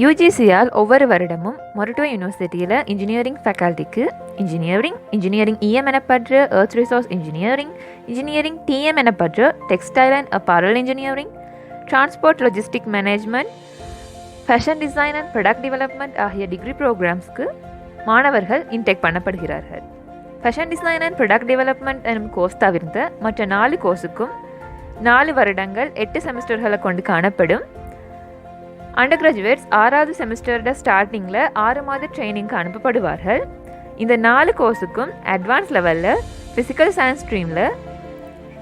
யூஜிசியால் ஒவ்வொரு வருடமும் மொரட்டுவ யூனிவர்சிட்டியில் இன்ஜினியரிங் ஃபேக்கல்ட்டிக்கு இன்ஜினியரிங் இஎம் எனப்படுற எர்த் ரிசோர்ஸ் இன்ஜினியரிங் டிஎம் எனப்படுற textile and apparel engineering, transport logistic management, fashion design and product development ஆகிய டிகிரி ப்ரோக்ராம்ஸ்க்கு மாணவர்கள் இன்டேக் பண்ணப்படுகிறார்கள். Fashion design and product development எனும் கோர்ஸ் தவிர்த்த மற்ற 4 கோர்ஸுக்கும் 4 வருடங்கள் 8 செமஸ்டர்களை கொண்டு காணப்படும். அண்டர் கிராஜுவேட்ஸ் 6வது செமஸ்டரோட ஸ்டார்டிங்கில் 6 மாத ட்ரைனிங்க்கு அனுப்பப்படுவார்கள். இந்த 4 கோர்ஸுக்கும் அட்வான்ஸ் லெவலில் ஃபிசிக்கல் சயின்ஸ் ஸ்ட்ரீமில்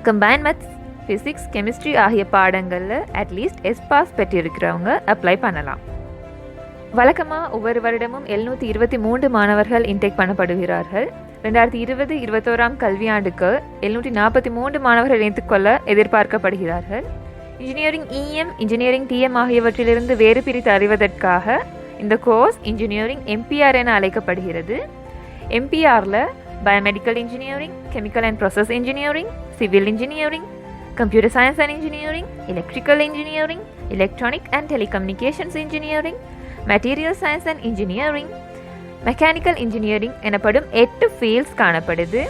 கம்பைன் மேத்ஸ், ஃபிசிக்ஸ், கெமிஸ்ட்ரி ஆகிய பாடங்களில் அட்லீஸ்ட் எஸ்பாஸ் பெற்றிருக்கிறவங்க அப்ளை பண்ணலாம். வழக்கமாக ஒவ்வொரு வருடமும் 723 மாணவர்கள் இன்டேக் பண்ணப்படுகிறார்கள். 2020-21 கல்வியாண்டுக்கு 743 மாணவர்கள் இணைத்துக்கொள்ள எதிர்பார்க்கப்படுகிறார்கள். இன்ஜினியரிங் இஎம், இன்ஜினியரிங் டிஎம் ஆகியவற்றிலிருந்து வேறு பிரித்து அறிவதற்காக இந்த கோர்ஸ் இன்ஜினியரிங் எம்பிஆர் என அழைக்கப்படுகிறது. எம்பிஆரில் biomedical engineering, chemical and process engineering, civil engineering, computer science and engineering, electrical engineering, electronic and telecommunications engineering, material science and engineering, mechanical engineering எனப்படும் 8 fields காணப்படுது.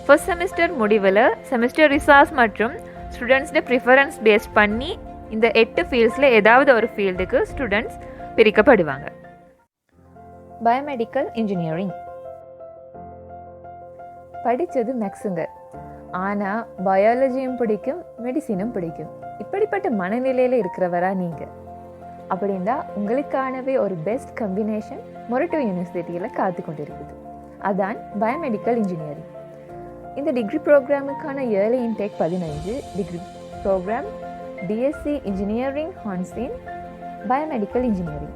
First semester முடிவில் செமஸ்டர் ரிசார்ட்ஸ் மற்றும் ஸ்டூடெண்ட்ஸோட preference base பண்ணி இந்த 8 ஃபீல்ட்ஸில் ஏதாவது ஒரு ஃபீல்டுக்கு ஸ்டூடெண்ட்ஸ் பிரிக்கப்படுவாங்க. பயோமெடிக்கல் இன்ஜினியரிங் படித்தது மேக்ஸுங்க, ஆனால் பயாலஜியும் பிடிக்கும், மெடிசினும் பிடிக்கும். இப்படிப்பட்ட மனநிலையில் இருக்கிறவரா நீங்கள்? அப்படின்னா உங்களுக்கானவே ஒரு பெஸ்ட் கம்பினேஷன் மொரட்டுவ யூனிவர்சிட்டியில் காத்து கொண்டிருக்குது. அதான் பயோமெடிக்கல் இன்ஜினியரிங். இந்த டிகிரி ப்ரோக்ராமுக்கான early intake 15. Degree program BSc engineering hons in biomedical engineering.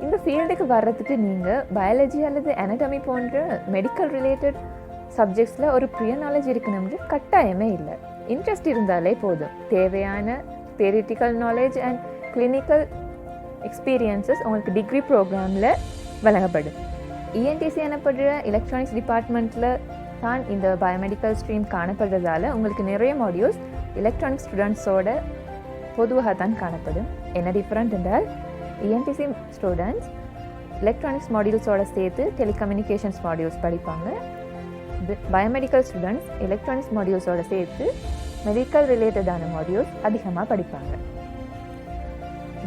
இந்த ஃபீல்டுக்கு வர்றதுக்கு நீங்கள் பயாலஜி அல்லது அனட்டமி போன்ற மெடிக்கல் ரிலேட்டட் சப்ஜெக்ட்ஸில் ஒரு ப்ரியர் நாலேஜ் இருக்கணும்னு கட்டாயமே இல்லை. இன்ட்ரெஸ்ட் இருந்தாலே போதும். தேவையான theoretical knowledge and clinical experiences உங்களுக்கு டிகிரி ப்ரோக்ராமில் வழங்கப்படும். இஎன்டிசி எனப்படுற எலக்ட்ரானிக்ஸ் டிபார்ட்மெண்ட்டில் தான் இந்த பயோமெடிக்கல் ஸ்ட்ரீம் காணப்படுறதால உங்களுக்கு நிறைய மாடியூல்ஸ் எலக்ட்ரானிக்ஸ் ஸ்டூடெண்ட்ஸோட பொதுவாக தான் காணப்படும். என்ன டிஃப்ரெண்ட் என்றால் இஎன்டிசி ஸ்டூடெண்ட்ஸ் எலக்ட்ரானிக்ஸ் மாடியூல்ஸோட சேர்த்து டெலிகம்யூனிகேஷன்ஸ் மாடியூல்ஸ் படிப்பாங்க. பயோமெடிக்கல் ஸ்டூடெண்ட்ஸ் எலக்ட்ரானிக்ஸ் மாடியூல்ஸோட சேர்த்து மெடிக்கல் ரிலேட்டடான மாடியூல்ஸ் அதிகமாக படிப்பாங்க.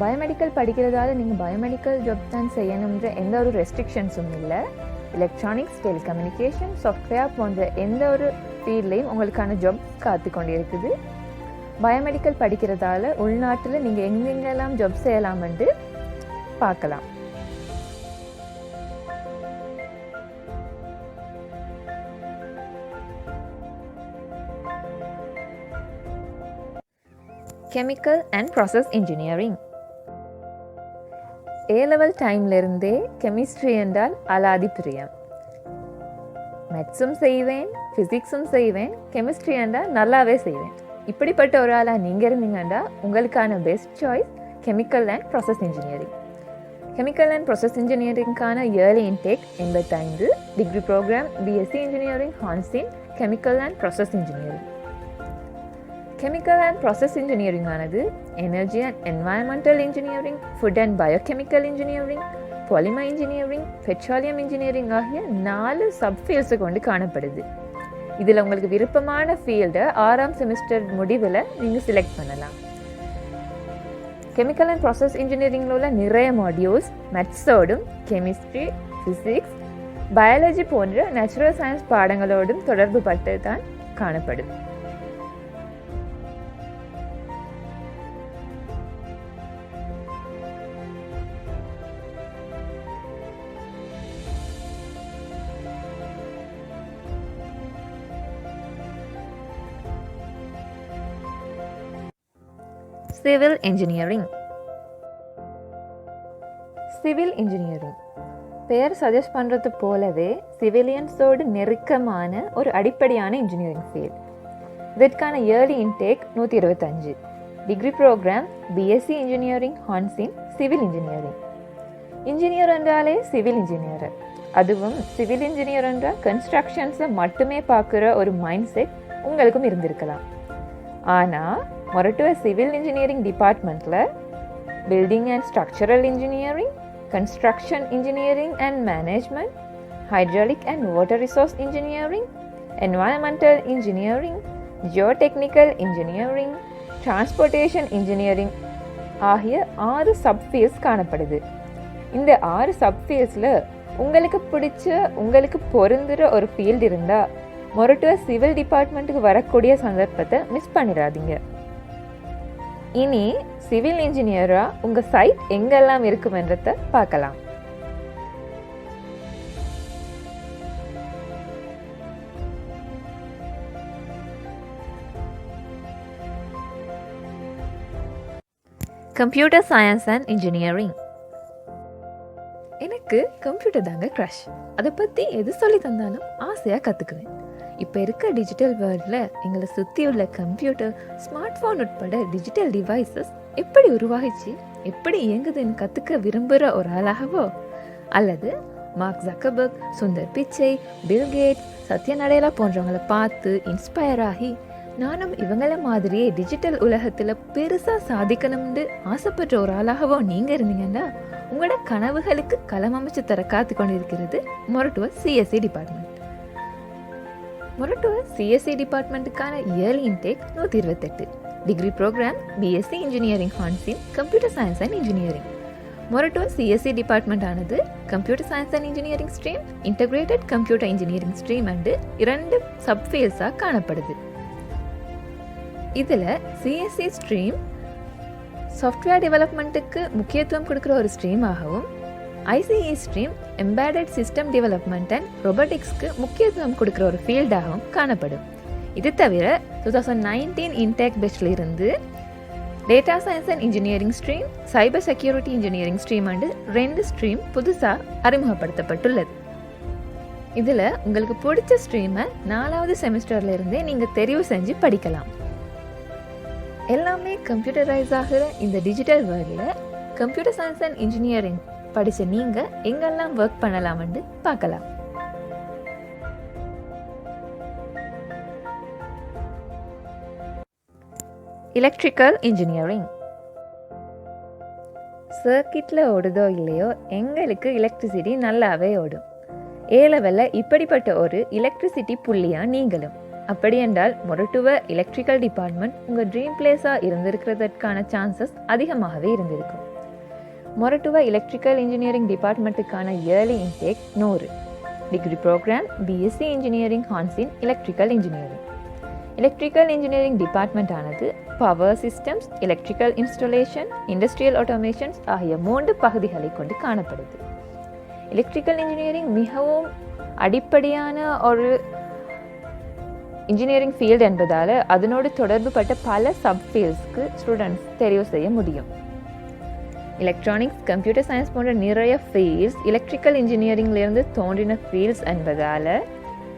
பயோமெடிக்கல் படிக்கிறதால நீங்கள் பயோமெடிக்கல் ஜாப் தான் செய்யணுன்ற எந்த ஒரு ரெஸ்ட்ரிக்ஷன்ஸும் இல்லை. எலக்ட்ரானிக்ஸ், டெலிகம்யூனிகேஷன், சாஃப்ட்வேர் போன்ற எந்த ஒரு ஃபீல்ட்லேயும் உங்களுக்கான ஜாப் காத்து கொண்டு இருக்குது. பயோமெடிக்கல் படிக்கிறதால உள்நாட்டில் நீங்கள் எங்கெங்கெல்லாம் ஜாப் செய்யலாம்னு பார்க்கலாம். Chemical and process engineering. A level டைம்லேருந்தே கெமிஸ்ட்ரி என்றால் அலாதி பிரியம். மேத்ஸும் செய்வேன், ஃபிசிக்ஸும் செய்வேன், கெமிஸ்ட்ரி என்றால் நல்லாவே செய்வேன். இப்படிப்பட்ட ஒரு ஆளாக நீங்கள் இருந்தீங்கன்னா உங்களுக்கான best choice chemical and process engineering. Chemical and process இன்ஜினியரிங்கான early intake 85. Degree program BSc engineering hons in chemical and process engineering. Chemical and process engineering ஆனது energy and environmental engineering, food and biochemical engineering, polymer engineering, petroleum engineering ஆகிய 4 சப்ஃபீல்ட்ஸை கொண்டு காணப்படுது. இதில் உங்களுக்கு விருப்பமான ஃபீல்டை 6ஆம் செமஸ்டர் முடிவில் நீங்கள் செலக்ட் பண்ணலாம். கெமிக்கல் அண்ட் ப்ராசஸ் இன்ஜினியரிங்கில் உள்ள நிறைய மாடியூல்ஸ் மேத்ஸோடும், கெமிஸ்ட்ரி, ஃபிசிக்ஸ், பயாலஜி போன்ற நேச்சுரல் சயின்ஸ் பாடங்களோடும் தொடர்பு பட்டு தான் காணப்படும். Civil engineering. சிவில் இன்ஜினியரிங் பெயர் சஜஸ்ட் பண்ணுறது போலவே சிவிலியன்ஸோடு நெருக்கமான ஒரு அடிப்படையான இன்ஜினியரிங் ஃபீல்ட். இதற்கான early intake 125. Degree program BSc engineering hons in civil engineering. Engineer என்றாலே சிவில் இன்ஜினியர். அதுவும் சிவில் இன்ஜினியர் என்றால் கன்ஸ்ட்ரக்ஷன்ஸை மட்டுமே பார்க்குற ஒரு மைண்ட் செட் உங்களுக்கும் இருந்திருக்கலாம். ஆனால் மொரட்டுவ சிவில் இன்ஜினியரிங் டிபார்ட்மெண்ட்டில் building and structural engineering, construction engineering and management, hydraulic and water resource engineering, environmental engineering, geotechnical engineering, transportation engineering ஆகிய 6 சப்ஃபீல்ட்ஸ் காணப்படுது. இந்த 6 சப்ஃபீல்ட்ஸில் உங்களுக்கு பிடிச்ச உங்களுக்கு பொருந்துகிற ஒரு ஃபீல்டு இருந்தால் மொரட்டுவ சிவில் டிபார்ட்மெண்ட்டுக்கு வரக்கூடிய சந்தர்ப்பத்தை மிஸ் பண்ணிடாதீங்க. இனி சிவில் இன்ஜினியராக உங்கள் சைட் எங்கெல்லாம் இருக்குமென்றதை பார்க்கலாம். Computer science and engineering. எனக்கு கம்ப்யூட்டர் தாங்க க்ரஷ். அதை பற்றி எது சொல்லி தந்தாலும் ஆசையாக கற்றுக்குவேன். இப்போ இருக்க டிஜிட்டல் வேர்ல்டில் எங்களை சுற்றி உள்ள கம்ப்யூட்டர், ஸ்மார்ட் ஃபோன் உட்பட டிஜிட்டல் டிவைசஸ் எப்படி உருவாகிச்சு, எப்படி இயங்குதுன்னு கற்றுக்க விரும்புகிற ஒரு ஆளாகவோ, அல்லது mark Zuckerberg, Sundar Pichai, Bill Gates, Satya நடேலா போன்றவங்களை பார்த்து இன்ஸ்பயர் ஆகி நானும் இவங்கள மாதிரியே டிஜிட்டல் உலகத்தில் பெருசாக சாதிக்கணும்னு ஆசைப்படுற ஒரு ஆளாகவோ நீங்கள் இருந்தீங்கன்னா உங்களோட கனவுகளுக்கு களம் அமைச்சு தர காத்து கொண்டு இருக்கிறது Moratuwa CSC department. Moratuwa CSC டிபார்ட்மெண்ட்டுக்கான early intake 128. Degree program BSc engineering hons in computer science and engineering. Moratuwa CSC department ஆனது computer science and engineering stream, integrated computer engineering stream and 2 சப்ஃபீல்ட்ஸாக காணப்படுது. இதில் சிஎஸ்சி ஸ்ட்ரீம் சாஃப்ட்வேர் டெவலப்மெண்ட்டுக்கு முக்கியத்துவம் கொடுக்குற ஒரு ஸ்ட்ரீமாகவும், ICE stream embedded system development and ரொபோட்டிக்ஸ்க்கு முக்கியத்துவம் கொடுக்குற ஒரு ஃபீல்டாகவும் காணப்படும். இது தவிர 2019 இன்டேக் பெஸ்டில் இருந்து data science and engineering stream, cyber security engineering stream and 2 stream புதுசாக அறிமுகப்படுத்தப்பட்டுள்ளது. இதில் உங்களுக்கு பிடிச்ச ஸ்ட்ரீமை 4வது செமிஸ்டரில் இருந்தே நீங்கள் தெரிவு செஞ்சு படிக்கலாம். எல்லாமே கம்ப்யூட்டரைஸ் ஆகிற இந்த டிஜிட்டல் வேர்ல்டில் கம்ப்யூட்டர் சயின்ஸ் அண்ட் இன்ஜினியரிங் படித்த நீங்கள் எங்கெல்லாம் ஒர்க் பண்ணலாம்னு பார்க்கலாம். Electrical engineering. சர்க்கிட்டில் ஓடுதோ இல்லையோ, எங்களுக்கு எலக்ட்ரிசிட்டி நல்லாவே ஓடும். ஏலெவலில் இப்படிப்பட்ட ஒரு எலக்ட்ரிசிட்டி புள்ளியாக நீங்களும். அப்படி என்றால் மொரட்டுவ எலக்ட்ரிக்கல் டிபார்ட்மெண்ட் உங்கள் ட்ரீம் பிளேஸாக இருந்திருக்கிறதுக்கான சான்சஸ் அதிகமாகவே இருந்திருக்கும். மொரட்டுவ எலக்ட்ரிக்கல் இன்ஜினியரிங் டிபார்ட்மெண்ட்டுக்கான early intake 100. Degree program BSc engineering hons in electrical engineering. Electrical engineering department ஆனது power systems, electrical installation, industrial automations ஆகிய 3 பகுதிகளை கொண்டு காணப்படுது. எலக்ட்ரிக்கல் இன்ஜினியரிங் மிகவும் அடிப்படையான ஒரு இன்ஜினியரிங் ஃபீல்டு என்பதால் அதனோடு தொடர்புபட்ட பல சப்ஃபீல்ட்ஸ்க்கு ஸ்டூடெண்ட்ஸ் தெரிவு செய்ய முடியும். எலக்ட்ரானிக்ஸ், கம்ப்யூட்டர் சயின்ஸ் போன்ற நிறைய ஃபீல்ட்ஸ் எலக்ட்ரிக்கல் இன்ஜினியரிங்லேருந்து தோன்றின ஃபீல்ட்ஸ் என்பதால்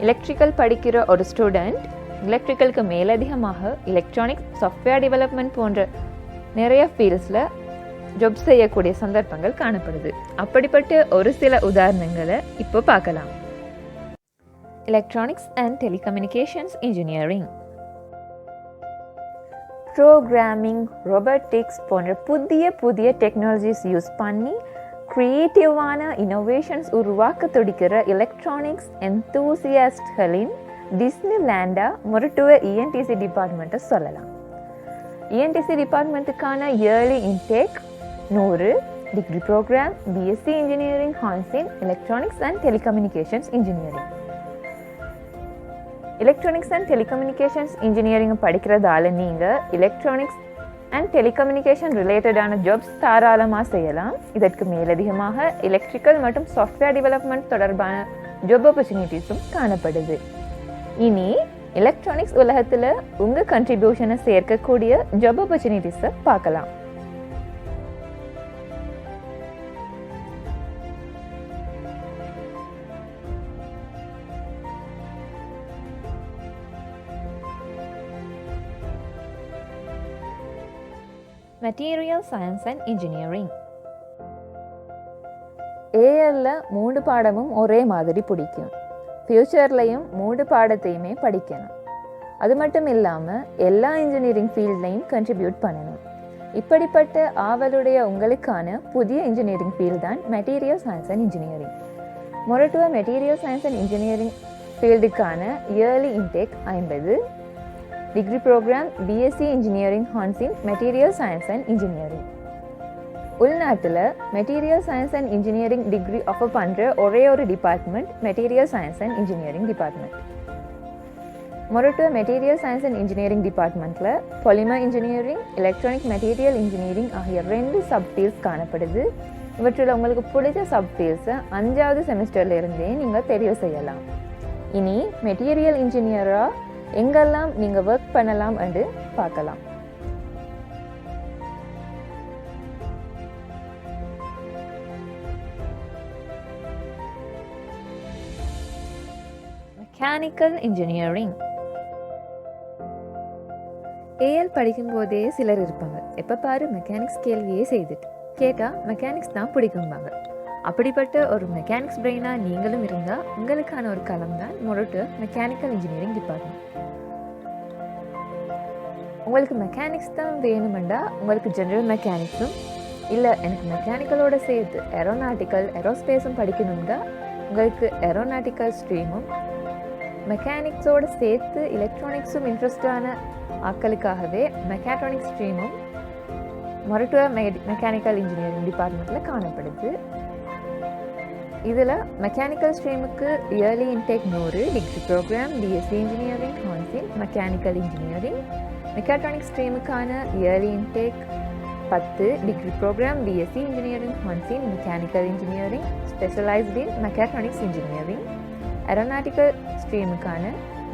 எலக்ட்ரிக்கல் படிக்கிற ஒரு ஸ்டூடெண்ட் எலக்ட்ரிக்கலுக்கு மேலதிகமாக எலக்ட்ரானிக்ஸ், சாஃப்ட்வேர் டெவலப்மெண்ட் போன்ற நிறைய ஃபீல்ட்ஸில் ஜாப் செய்யக்கூடிய சந்தர்ப்பங்கள் காணப்படுது. அப்படிப்பட்ட ஒரு சில உதாரணங்களை இப்போ பார்க்கலாம். Electronics and telecommunications engineering. Programming, robotics போன்ற புதிய டெக்னாலஜிஸ் யூஸ் பண்ணி க்ரியேட்டிவான இனோவேஷன்ஸ் உருவாக்க துடிக்கிற எலக்ட்ரானிக்ஸ் என்தூசியாஸ்ட்களின் டிஸ்னிலேண்டாக மொரட்டுவ இஎன்டிசி டிபார்ட்மெண்ட்டை சொல்லலாம். இஎன்டிசி டிபார்ட்மெண்ட்டுக்கான early intake 100. Degree program BSc engineering hons in electronics and telecommunications engineering. Electronics and telecommunications engineering படிக்கிறதால நீங்கள் எலக்ட்ரானிக்ஸ் அண்ட் டெலிகம்யூனிகேஷன் ரிலேட்டடான ஜாப்ஸ் தாராளமாக செய்யலாம். இதற்கு மேலதிகமாக எலக்ட்ரிக்கல் மற்றும் சாஃப்ட்வேர் டெவலப்மெண்ட் தொடர்பான ஜாப் ஆப்பர்ச்சுனிட்டிஸும் காணப்படுது. இனி எலக்ட்ரானிக்ஸ் உலகத்தில் உங்கள் கண்ட்ரிபியூஷனை சேர்க்கக்கூடிய ஜாப் ஆப்பர்ச்சுனிட்டிஸை பார்க்கலாம். Material science and engineering. ஏஎல்ல 3 பாடமும் ஒரே மாதிரி பிடிக்கும். ஃப்யூச்சர்லையும் 3 பாடத்தையுமே படிக்கணும். அது மட்டும் இல்லாமல் எல்லா இன்ஜினியரிங் ஃபீல்ட்லையும் கண்ட்ரிபியூட் பண்ணணும். இப்படிப்பட்ட ஆவலுடைய உங்களுக்கான புதிய இன்ஜினியரிங் ஃபீல்ட் தான் material science and engineering. Moratuwa material science and engineering ஃபீல்டுக்கான early intake 50. Degree program BSc engineering hons in material science and engineering. உள்நாட்டில் material science and engineering degree offer பண்ணுற ஒரே ஒரு department material science and engineering department. Moratuwa material science and engineering டிபார்ட்மெண்ட்டில் polymer engineering, electronic material engineering ஆகிய 2 சப்ஃபீல்ட்ஸ் காணப்படுது. இவற்றில் உங்களுக்கு பிடிச்ச சப்ஃபீல்ட்ஸை 5வது செமஸ்டர்ல இருந்தே நீங்கள் தெரிவு செய்யலாம். இனி மெட்டீரியல் இன்ஜினியராக எங்கெல்லாம் நீங்கள் ஒர்க் பண்ணலாம் என்று பார்க்கலாம். Mechanical engineering. ஏஎல் படிக்கும்போதே சிலர் இருப்பாங்க, எப்போ பாரு மெக்கானிக்ஸ் கேள்வியே செய்துட்டு கேட்டால் மெக்கானிக்ஸ் தான் பிடிக்கும்பாங்க. அப்படிப்பட்ட ஒரு மெக்கானிக்ஸ் பிரெயினாக நீங்களும் இருந்தால் உங்களுக்கான ஒரு களம் தான் மொரட்டுவ மெக்கானிக்கல் இன்ஜினியரிங் டிபார்ட்மெண்ட். உங்களுக்கு மெக்கானிக்ஸ் தான் வேணுமெண்டா உங்களுக்கு ஜென்ரல் மெக்கானிக்ஸும், இல்லை எனக்கு மெக்கானிக்கலோட சேர்த்து ஏரோநாட்டிக்கல் ஏரோஸ்பேஸும் படிக்கணும்னா உங்களுக்கு ஏரோநாட்டிக்கல் ஸ்ட்ரீமும், மெக்கானிக்ஸோடு சேர்த்து எலக்ட்ரானிக்ஸும் இன்ட்ரெஸ்டான ஆட்களுக்காகவே மெக்காட்ரானிக்ஸ் ஸ்ட்ரீமும் மொரட்டுவ மெக்கானிக்கல் இன்ஜினியரிங் டிபார்ட்மெண்ட்டில் காணப்படுது. இதில் மெக்கானிக்கல் ஸ்ட்ரீமுக்கு early intake 100. Degree program BSc engineering hons in mechanical engineering. Mechatronics ஸ்ட்ரீமுக்கான early intake 10. Degree program BSc engineering hons in mechanical engineering specialised in mechatronics engineering. Aeronautical ஸ்ட்ரீமுக்கான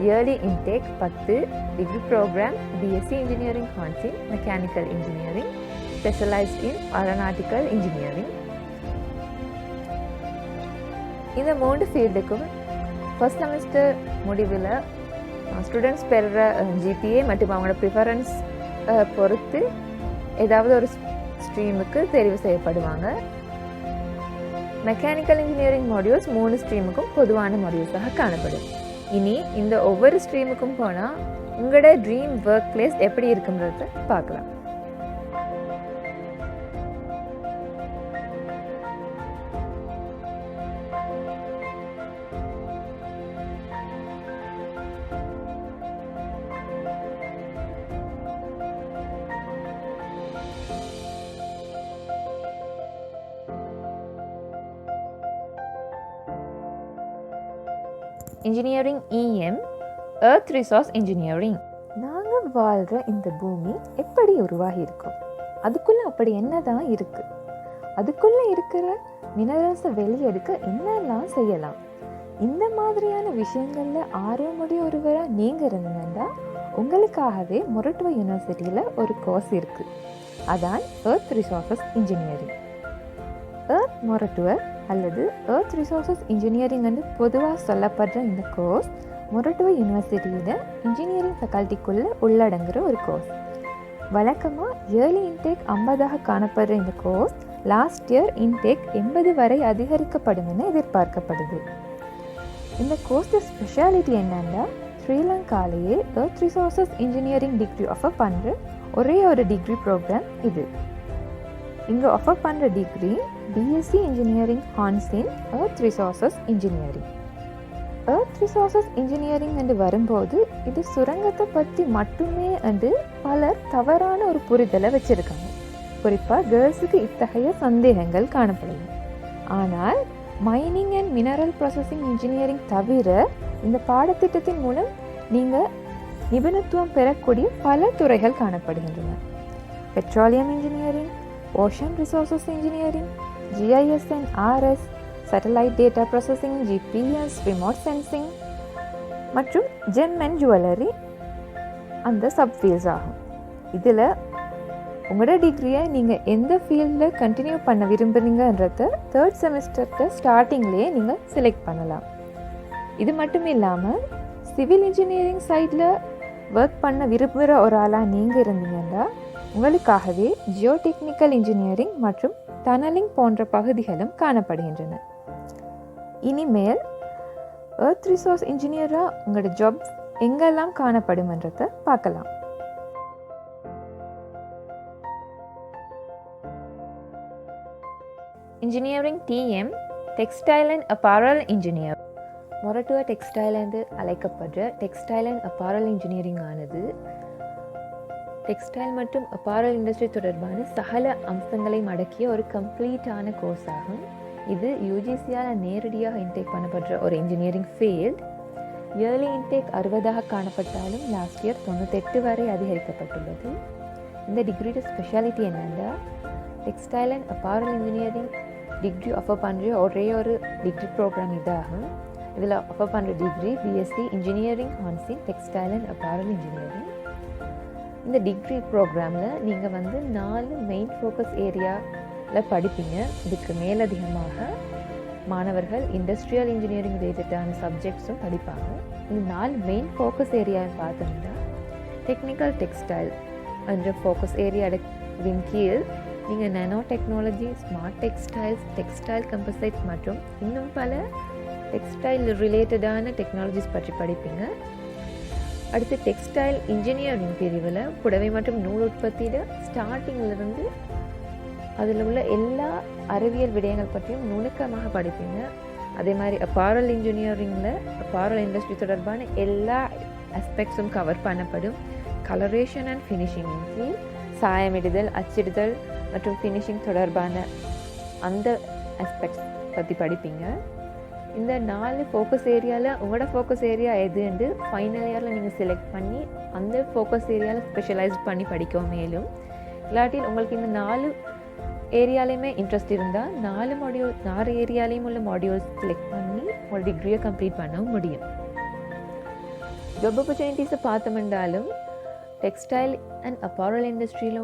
early intake 10. Degree program BSc engineering hons in mechanical engineering specialised in aeronautical engineering. இந்த 3 ஃபீல்டுக்கும் first semester முடிவில் students பெறுற GPA மற்றும் அவங்களோட preference பொறுத்து ஏதாவது ஒரு ஸ்ட்ரீமுக்கு தெரிவு செய்யப்படுவாங்க. மெக்கானிக்கல் இன்ஜினியரிங் மாடியூல்ஸ் 3 ஸ்ட்ரீமுக்கும் பொதுவான மாடியூல்ஸாக காணப்படும். இனி இந்த ஒவ்வொரு ஸ்ட்ரீமுக்கும் போனால் உங்களோட ட்ரீம் ஒர்க் பிளேஸ் எப்படி இருக்குன்றத பார்க்கலாம். இன்ஜினியரிங் இஎம், எர்த் ரிசோர்ஸ் இன்ஜினியரிங். நாங்கள் வாழ்கிற இந்த பூமி எப்படி உருவாகி இருக்கும், அதுக்குள்ளே அப்படி என்ன தான் இருக்குது, அதுக்குள்ளே இருக்கிற மினரல்ஸை வெளியெடுக்க என்னெல்லாம் செய்யலாம், இந்த மாதிரியான விஷயங்களில் ஆர்வமுடைய ஒருவராக நீங்கள் இருந்தீங்கன்னா உங்களுக்காகவே மொரட்டுவ யூனிவர்சிட்டியில் ஒரு கோர்ஸ் இருக்குது. அதான் earth resources engineering. Earth Moratuwa அல்லது எர்த் ரிசோர்ஸஸ் இன்ஜினியரிங் என்று பொதுவாக சொல்லப்படுற இந்த கோர்ஸ் மொரட்டுவ யூனிவர்சிட்டியில் இன்ஜினியரிங் ஃபேக்கல்ட்டிக்குள்ளே உள்ளடங்குற ஒரு கோர்ஸ். வழக்கமாக இயர்லி இன்டேக் 50ஆக காணப்படுற இந்த கோர்ஸ் லாஸ்ட் இயர் இன்டேக் 80 வரை அதிகரிக்கப்படும் என எதிர்பார்க்கப்படுது. இந்த கோர்ஸோட ஸ்பெஷாலிட்டி என்னன்னா, ஸ்ரீலங்காலேயே earth resources engineering degree offer பண்ணுற ஒரே ஒரு டிகிரி ப்ரோக்ராம் இது. இங்கே ஆஃபர் பண்ணுற degree BSc engineering hons in earth resources engineering. Earth resources engineering என்று வரும்போது இது சுரங்கத்தை பற்றி மட்டுமே என்று பலர் தவறான ஒரு புரிதலை வச்சுருக்காங்க. குறிப்பாக கேர்ள்ஸுக்கு இத்தகைய சந்தேகங்கள் காணப்படும். ஆனால் mining and mineral processing engineering தவிர இந்த பாடத்திட்டத்தின் மூலம் நீங்கள் நிபுணத்துவம் பெறக்கூடிய பல துறைகள் காணப்படுகின்றன. Petroleum engineering, ocean resources engineering, GIS and RS, satellite data processing, GPS, remote sensing மற்றும் ஜெம் அண்ட் ஜுவல்லரி அந்த சப்ஃபீல்ட்ஸ் ஆகும். இதில் உங்களோட டிகிரியை நீங்கள் எந்த ஃபீல்டில் கண்டினியூ பண்ண விரும்புகிறீங்கன்றத 3rd செமஸ்டர்க்கு ஸ்டார்டிங்லேயே நீங்கள் செலக்ட் பண்ணலாம். இது மட்டும் இல்லாமல் சிவில் இன்ஜினியரிங் சைடில் ஒர்க் பண்ண விரும்புகிற ஒரு ஆளாக நீங்கள் இருந்தீங்கன்னா உங்களுக்காகவே ஜியோ டெக்னிக்கல் இன்ஜினியரிங் மற்றும் டனலிங் போன்ற பகுதிகளும் காணப்படுகின்றன. இனிமேல் எர்த் ரிசோர்ஸ் இன்ஜினியராக உங்களோட ஜாப் எங்கெல்லாம் காணப்படும்ன்றதை பார்க்கலாம். Engineering TM textile and apparel engineer. Moratuwa textile என்று அழைக்கப்படுற டெக்ஸ்டைல் அண்ட் அப்பேரல் இன்ஜினியரிங் ஆனது டெக்ஸ்டைல் மற்றும் அப்பேரல் இண்டஸ்ட்ரி தொடர்பான சகல அம்சங்களையும் அடக்கிய ஒரு கம்ப்ளீட்டான கோர்ஸ் ஆகும். இது யூஜிசியால் நேரடியாக இன்டேக் பண்ணப்படுற ஒரு இன்ஜினியரிங் ஃபீல்ட். இயர்லி இன்டேக் 60 காணப்பட்டாலும் லாஸ்ட் இயர் 98 வரை அதிகரிக்கப்பட்டுள்ளது. இந்த டிகிரியோட ஸ்பெஷாலிட்டி என்னென்னா, textile and apparel engineering degree offer பண்ணுற ஒரே ஒரு டிகிரி ப்ரோக்ராம் இதாகும். இதில் ஆஃபர் பண்ணுற degree BSc engineering hons in textile and apparel engineering. இந்த டிகிரி ப்ரோக்ராமில் நீங்கள் 4 மெயின் ஃபோக்கஸ் ஏரியாவில் படிப்பீங்க. இதுக்கு மேலதிகமாக மாணவர்கள் இண்டஸ்ட்ரியல் இன்ஜினியரிங் ரிலேட்டடான சப்ஜெக்ட்ஸும் படிப்பாங்க. இந்த 4 மெயின் ஃபோக்கஸ் ஏரியாவை பார்த்தோம்னா, டெக்னிக்கல் டெக்ஸ்டைல் என்ற ஃபோக்கஸ் ஏரியாவின் கீழ் நீங்கள் nanotechnology, smart textiles, textile composites மற்றும் இன்னும் பல டெக்ஸ்டைல் ரிலேட்டடான டெக்னாலஜிஸ் பற்றி படிப்பீங்க. அடுத்து டெக்ஸ்டைல் இன்ஜினியரிங் பிரிவில் புடவை மற்றும் நூல் உற்பத்தியில் ஸ்டார்டிங்கிலிருந்து அதில் உள்ள எல்லா அறிவியல் விடயங்கள் பற்றியும் நுணுக்கமாக படிப்பீங்க. அதே மாதிரி அப்பேரல் இன்ஜினியரிங்கில் அப்பேரல் இண்டஸ்ட்ரி தொடர்பான எல்லா ஆஸ்பெக்ட்ஸும் கவர் பண்ணப்படும். கலரேஷன் அண்ட் ஃபினிஷிங்கின் கீழ் சாயமிடுதல், அச்சிடுதல் மற்றும் ஃபினிஷிங் தொடர்பான அந்த ஆஸ்பெக்ட்ஸ் பற்றி படிப்பீங்க. இந்த 4 ஃபோக்கஸ் ஏரியாவில் உங்களோட ஃபோக்கஸ் ஏரியா எதுன்னு ஃபைனல் இயரில் நீங்கள் செலக்ட் பண்ணி அந்த ஃபோக்கஸ் ஏரியாவில் ஸ்பெஷலைஸ் பண்ணி படிக்கவும். மேலும் இல்லாட்டில் உங்களுக்கு இந்த 4 ஏரியாலையுமே இன்ட்ரெஸ்ட் இருந்தால் 4 ஏரியாலையும் உள்ள மாடியூல்ஸ் செலக்ட் பண்ணி ஒரு டிகிரியை கம்ப்ளீட் பண்ணவும் முடியும். ஜாப் ஆப்பர்ச்சுனிட்டிஸை பார்த்தோம்னாலும் டெக்ஸ்டைல் அண்ட் அப்பேரல் இண்டஸ்ட்ரியில்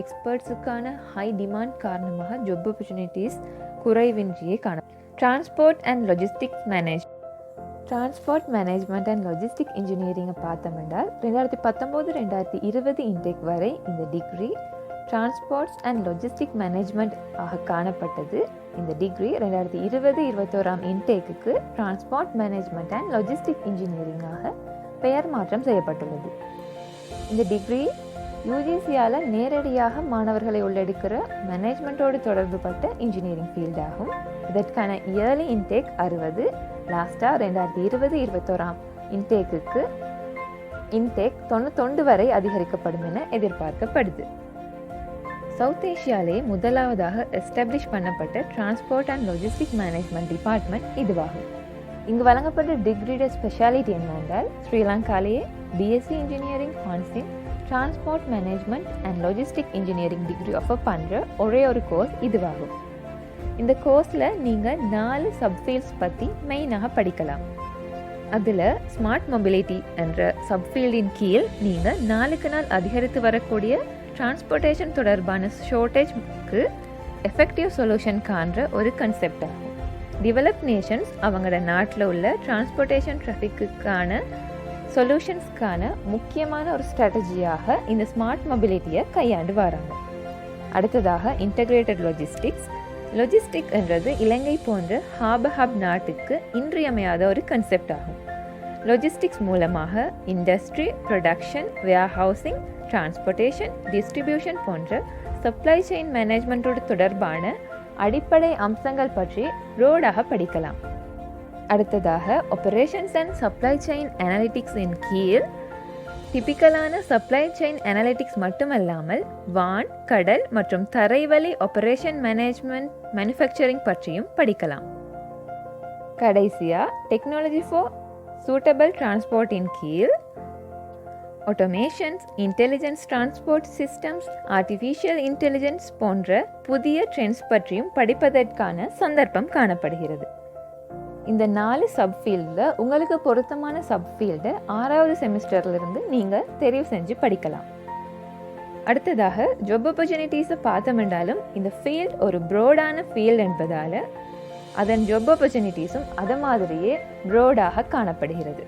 எக்ஸ்பர்ட்ஸுக்கான ஹை டிமாண்ட் காரணமாக ஜாப் ஆப்பர்ச்சுனிட்டிஸ் குறைவின்றியே காணப்படும். Transport and management and logistic இன்ஜினியரிங்கை பார்த்தோம்னால் 2019-2020 இன்டேக் வரை இந்த degree transports and logistic management ஆக காணப்பட்டது. இந்த டிகிரி 2020-21 இன்டேக்குக்கு டிரான்ஸ்போர்ட் மேனேஜ்மெண்ட் அண்ட் லாஜிஸ்டிக் இன்ஜினியரிங்காக பெயர் மாற்றம் செய்யப்பட்டுள்ளது. இந்த டிகிரி யூஜிசியால் நேரடியாக மாணவர்களை உள்ளடக்கிற மேனேஜ்மெண்ட்டோடு தொடர்புபட்ட இன்ஜினியரிங் ஃபீல்டாகும். இதற்கான இயர்லி இன்டேக் 60, லாஸ்ட்டாக 2020-21 இன்டேக்குக்கு இன்டேக் 99 வரை அதிகரிக்கப்படும் என எதிர்பார்க்கப்படுது. சவுத் ஏஷியாவிலே முதலாவதாக எஸ்டாப்ளிஷ் பண்ணப்பட்ட transport and logistic management department இதுவாகும். இங்கு வழங்கப்பட்ட டிகிரியோட ஸ்பெஷாலிட்டி என்னென்றால், ஸ்ரீலங்காலேயே BSc engineering hons in transport management and logistic engineering degree offer பண்ணுற ஒரே ஒரு கோர்ஸ் இதுவாகும். இந்த கோர்ஸில் நீங்கள் 4 சப்ஃபீல்ட்ஸ் பற்றி மெயினாக படிக்கலாம். அதில் ஸ்மார்ட் மொபிலிட்டி என்ற சப்ஃபீல்டின் கீழ் நீங்கள் நாளுக்கு நாள் அதிகரித்து வரக்கூடிய டிரான்ஸ்போர்ட்டேஷன் தொடர்பான ஷார்ட்டேஜ்க்கு எஃபெக்டிவ் சொல்யூஷன் காண்ற ஒரு கன்செப்ட் ஆகும். டெவலப் நேஷன்ஸ் அவங்களோட நாட்டில் உள்ள டிரான்ஸ்போர்ட்டேஷன் டிராஃபிக்குக்கான சொல்யூஷன்ஸ்க்கான முக்கியமான ஒரு ஸ்ட்ராட்டஜியாக இந்த ஸ்மார்ட் மொபிலிட்டியை கையாண்டு வராங்க. அடுத்ததாக இன்டகிரேட்டட் லாஜிஸ்டிக் என்றது இலங்கை போன்ற ஹப் நாட்டுக்கு இன்றியமையாத ஒரு கன்செப்ட் ஆகும். லாஜிஸ்டிக்ஸ் மூலமாக industry, production, warehousing, transportation, distribution போன்ற சப்ளை செயின் மேனேஜ்மெண்ட்டோடு தொடர்பான அடிப்படை அம்சங்கள் பற்றி ப்ரோடாக படிக்கலாம். அடுத்ததாக ஆப்பரேஷன்ஸ் அண்ட் சப்ளை செயின் அனாலிட்டிக்ஸின் கீழ் டிபிக்கலான சப்ளை செயின் அனாலிட்டிக்ஸ் மட்டுமல்லாமல் வான், கடல் மற்றும் தரைவழி ஆப்பரேஷன் மேனேஜ்மெண்ட், மேனுஃபேக்சரிங் பற்றியும் படிக்கலாம். கடைசியாக டெக்னாலஜி ஃபார் சூட்டபிள் டிரான்ஸ்போர்ட்டின் கீழ் automations, intelligence transport systems, artificial intelligence போன்ற புதிய ட்ரெண்ட்ஸ் பற்றியும் படிப்பதற்கான சந்தர்ப்பம் காணப்படுகிறது. இந்த 4 சப்ஃபீல்டில் உங்களுக்கு பொருத்தமான சப்ஃபீல்டை 6வது செமிஸ்டர்லேருந்து நீங்கள் தெரிவு செஞ்சு படிக்கலாம். அடுத்ததாக ஜாப் ஆப்பர்ச்சுனிட்டிஸை பார்த்தோம்னாலும் இந்த ஃபீல்ட் ஒரு ப்ரோடான ஃபீல்டு என்பதால் அதன் ஜாப் ஆப்பர்ச்சுனிட்டிஸும் அதை மாதிரியே ப்ரோடாக காணப்படுகிறது.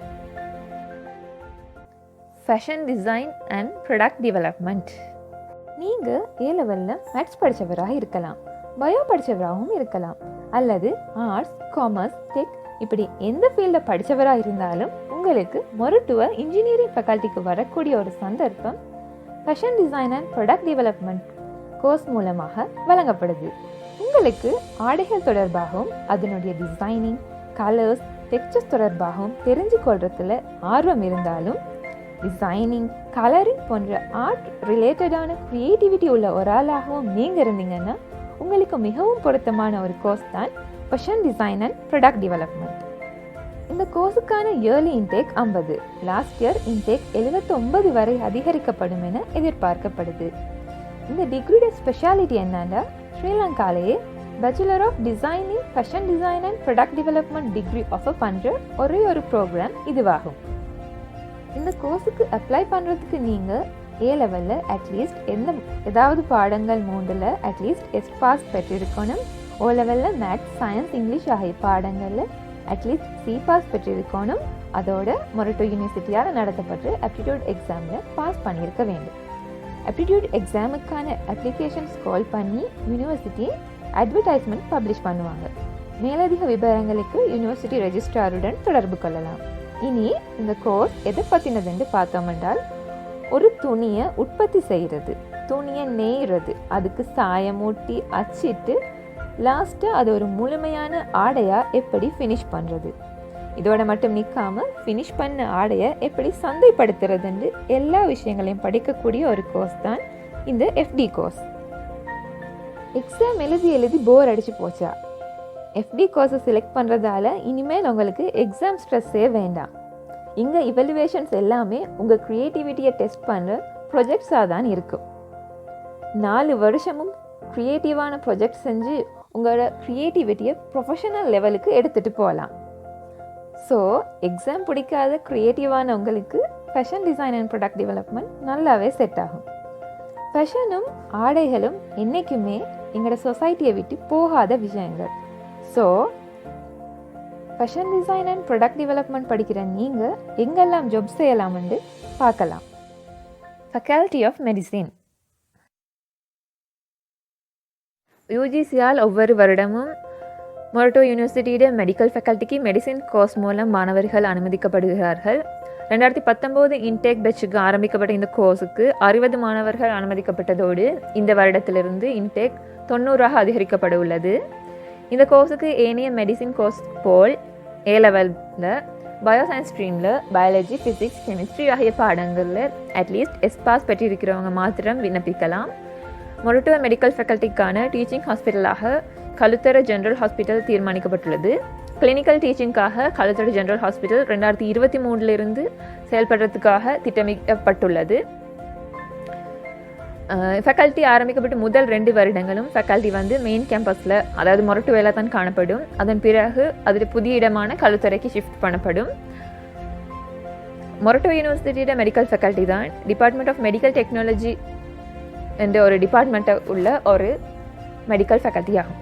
Fashion design and product development. நீங்கள் A-லெவலில் மேத்ஸ் படித்தவராக இருக்கலாம், பயோ படித்தவராகவும் இருக்கலாம், அல்லது ஆர்ட்ஸ், காமர்ஸ், டெக் இப்படி எந்த ஃபீல்டில் படித்தவராக இருந்தாலும் உங்களுக்கு மொரட்டுவ இன்ஜினியரிங் ஃபேக்கல்ட்டிக்கு வரக்கூடிய ஒரு சந்தர்ப்பம் fashion design and product development course மூலமாக வழங்கப்படுது. உங்களுக்கு ஆடைகள் தொடர்பாகவும் அதனுடைய டிசைனிங், கலர்ஸ், டெக்ஸ்சர்ஸ் தொடர்பாகவும் தெரிஞ்சு கொள்றதுல ஆர்வம் இருந்தாலும் டிசைனிங், கலரிங் போன்ற ஆர்ட் ரிலேட்டடான க்ரியேட்டிவிட்டி உள்ள ஒரு ஆளாகவும் நீங்கள் இருந்தீங்கன்னா உங்களுக்கு மிகவும் பொருத்தமான ஒரு கோர்ஸ் தான் fashion design and product development. இந்த கோர்ஸுக்கான early intake 50, last year intake 79 வரை அதிகரிக்கப்படும் என எதிர்பார்க்கப்படுது. இந்த டிகிரியோட ஸ்பெஷாலிட்டி என்னன்னா, ஸ்ரீலங்காலேயே bachelor of design in fashion design and product development degree offer பண்ணுற ஒரே ஒரு ப்ரோக்ராம் இதுவாகும். இந்த கோர்ஸுக்கு அப்ளை பண்ணுறதுக்கு நீங்கள் A லெவலில் அட்லீஸ்ட் ஏதாவது பாடங்கள் 3ல் அட்லீஸ்ட் எஸ் பாஸ் பெற்றிருக்கணும். O லெவலில் மேத்ஸ், சயின்ஸ், இங்கிலீஷ் ஆகிய பாடங்களில் அட்லீஸ்ட் C பாஸ் பெற்றிருக்கணும். அதோட மொரட்டோ யூனிவர்சிட்டியால் நடத்தப்பட்ட ஆப்டிடியூட் எக்ஸாமில் பாஸ் பண்ணியிருக்க வேண்டும். ஆப்டிடியூட் எக்ஸாமுக்கான அப்ளிகேஷன்ஸ் கால் பண்ணி யூனிவர்சிட்டி அட்வர்டைஸ்மெண்ட் பப்ளிஷ் பண்ணுவாங்க. மேலதிக விவரங்களுக்கு யூனிவர்சிட்டி ரெஜிஸ்ட்ராருடன் தொடர்பு கொள்ளலாம். இனி இந்த கோர்ஸ் எதை பற்றினதுன்னு பார்த்தோம் என்றால், ஒரு துணியை உற்பத்தி செய்கிறது, துணியை நெய்கிறது, அதுக்கு சாயமூட்டி அச்சிட்டு லாஸ்ட்டாக அது ஒரு முழுமையான ஆடையாக எப்படி ஃபினிஷ் பண்ணுறது, இதோட மட்டும் நிற்காமல் ஃபினிஷ் பண்ண ஆடையை எப்படி சந்தைப்படுத்துறதுன்னு எல்லா விஷயங்களையும் படிக்கக்கூடிய ஒரு கோர்ஸ் தான் இந்த FD கோர்ஸ். எக்ஸாம் எழுதி போர் அடிச்சு போச்சா? FD கோர்ஸை செலக்ட் பண்ணுறதால இனிமேல் உங்களுக்கு எக்ஸாம் ஸ்ட்ரெஸ்ஸே வேண்டாம். இங்கே இவலுவேஷன்ஸ் எல்லாமே உங்கள் க்ரியேட்டிவிட்டியை டெஸ்ட் பண்ணுற ப்ரொஜெக்ட்ஸாக தான் இருக்கும். 4 வருஷமும் க்ரியேட்டிவான ப்ரொஜெக்ட் செஞ்சு உங்களோட க்ரியேட்டிவிட்டியை ப்ரொஃபஷனல் லெவலுக்கு எடுத்துகிட்டு போகலாம். ஸோ எக்ஸாம் பிடிக்காத க்ரியேட்டிவான உங்களுக்கு fashion design and product development நல்லாவே செட் ஆகும். ஃபேஷனும் ஆடைகளும் என்றைக்குமே எங்களோட சொசைட்டியை விட்டு போகாத விஷயங்கள். So fashion design and product development படிக்கிற நீங்கள் எங்கெல்லாம் ஜாப் செய்யலாம்னு பார்க்கலாம். Faculty of medicine. UGCயால் ஒவ்வொரு வருடமும் மொரட்டோ யூனிவர்சிட்டியோட மெடிக்கல் ஃபேக்கல்ட்டிக்கு மெடிசின் கோர்ஸ் மூலம் மாணவர்கள் அனுமதிக்கப்படுகிறார்கள். 2019 இன்டேக் பேட்சுக்கு ஆரம்பிக்கப்பட்ட இந்த கோர்ஸுக்கு 60 மாணவர்கள் அனுமதிக்கப்பட்டதோடு இந்த வருடத்திலிருந்து இன்டேக் 90ஆக அதிகரிக்கப்பட உள்ளது. இந்த கோர்ஸுக்கு ஏனைய மெடிசின் கோர்ஸ் போல் A லெவலில் பயோசயின்ஸ் ஸ்ட்ரீமில் பயாலஜி, ஃபிசிக்ஸ், கெமிஸ்ட்ரி ஆகிய பாடங்களில் அட்லீஸ்ட் எஸ் பாஸ் பெற்றிருக்கிறவங்க மாத்திரம் விண்ணப்பிக்கலாம். மொரட்டோ மெடிக்கல் ஃபேக்கல்ட்டிக்கான டீச்சிங் ஹாஸ்பிட்டலாக கலுத்தர ஜெனரல் ஹாஸ்பிட்டல் தீர்மானிக்கப்பட்டுள்ளது. கிளினிக்கல் டீச்சிங்காக கலுத்தர ஜெனரல் ஹாஸ்பிட்டல் 2023 செயல்படுறதுக்காக திட்டமிடப்பட்டுள்ளது. ஃபேக்கல்ட்டி ஆரம்பிக்கப்பட்ட முதல் 2 வருடங்களும் ஃபேக்கல்ட்டி மெயின் கேம்பஸில், அதாவது மொரட்டோவில் தான் காணப்படும். அதன் பிறகு அதில் புதிய இடமான கலுத்தரைக்கு ஷிஃப்ட் பண்ணப்படும். மொரட்டோ யூனிவர்சிட்டியோட மெடிக்கல் ஃபேக்கல்ட்டி தான் டிபார்ட்மெண்ட் ஆஃப் மெடிக்கல் டெக்னாலஜி என்ற ஒரு டிபார்ட்மெண்ட்டை உள்ள ஒரு மெடிக்கல் ஃபேக்கல்ட்டி ஆகும்.